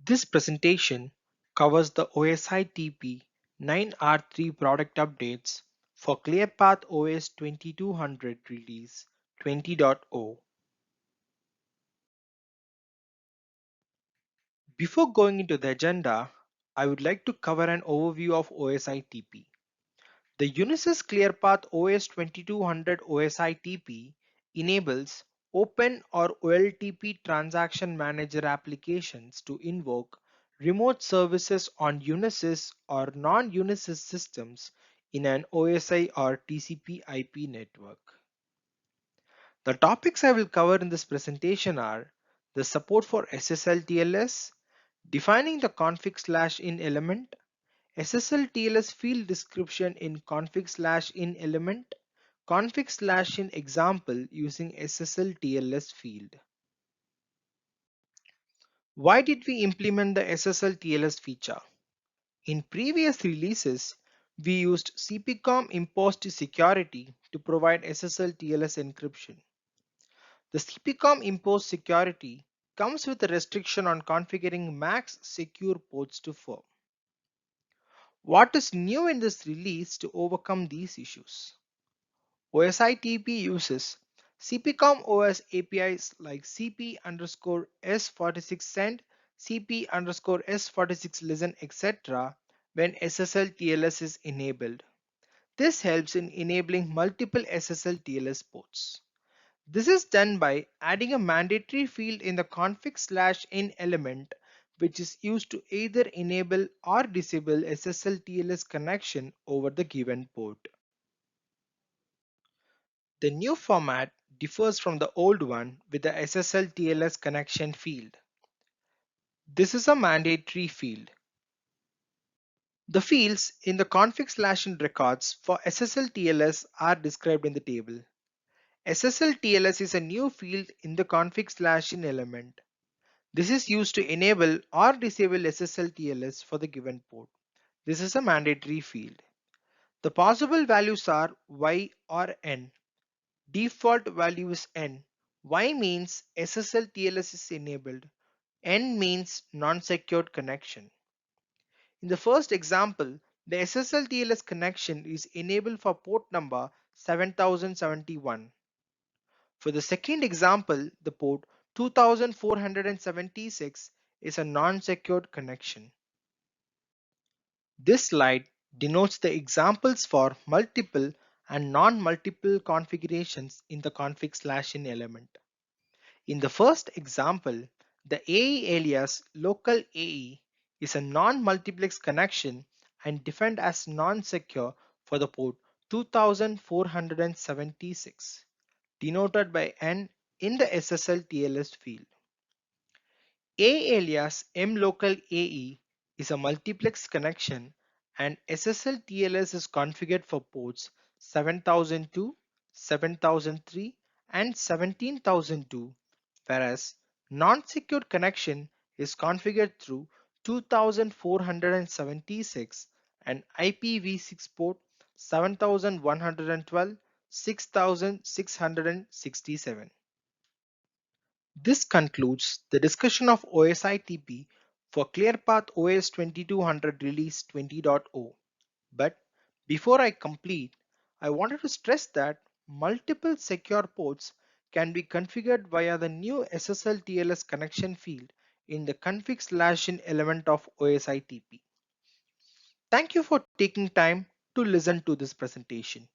This presentation covers the OSI-TP 9R3 product updates for ClearPath OS 2200 release 20.0. Before going into the agenda, I would like to cover an overview of OSI-TP. The Unisys ClearPath OS 2200 OSI-TP enables Open or OLTP transaction manager applications to invoke remote services on Unisys or non-Unisys systems in an OSI or TCP/IP network. The topics I will cover in this presentation are the support for SSL/TLS, defining the config/in element, SSL/TLS field description in config/in element, config/in example using SSL/TLS field. Why did we implement the SSL/TLS feature? In previous releases, we used CPCOM imposed security to provide SSL/TLS encryption. The CPCOM imposed security comes with a restriction on configuring max secure ports to firm. What is new in this release to overcome these issues? OSI-TP uses CPCOM OS APIs like CP_S46 send, CP_S46 listen, etc. when SSL/TLS is enabled. This helps in enabling multiple SSL/TLS ports. This is done by adding a mandatory field in the config/in element which is used to either enable or disable SSL/TLS connection over the given port. The new format differs from the old one with the SSL/TLS connection field. This is a mandatory field. The fields in the config/in records for SSL/TLS are described in the table. SSL/TLS is a new field in the config/in element. This is used to enable or disable SSL/TLS for the given port. This is a mandatory field. The possible values are Y or N. Default value is N. Y means SSL/TLS is enabled. N means non-secured connection. In the first example, the SSL/TLS connection is enabled for port number 7071. For the second example, the port 2476 is a non-secured connection. This slide denotes the examples for multiple and non-multiple configurations in the config/in element. In the first example, the AE alias local AE is a non-multiplex connection and defined as non-secure for the port 2476, denoted by N in the SSL/TLS field. A alias mlocal AE is a multiplex connection and SSL/TLS is configured for ports 7002, 7003 and 17002, whereas non-secured connection is configured through 2476 and IPv6 port 7112, 6667. This concludes the discussion of OSI-TP for ClearPath OS 2200 release 20.0. But before I complete, I wanted to stress that multiple secure ports can be configured via the new SSL/TLS connection field in the config/in element of OSI-TP. Thank you for taking time to listen to this presentation.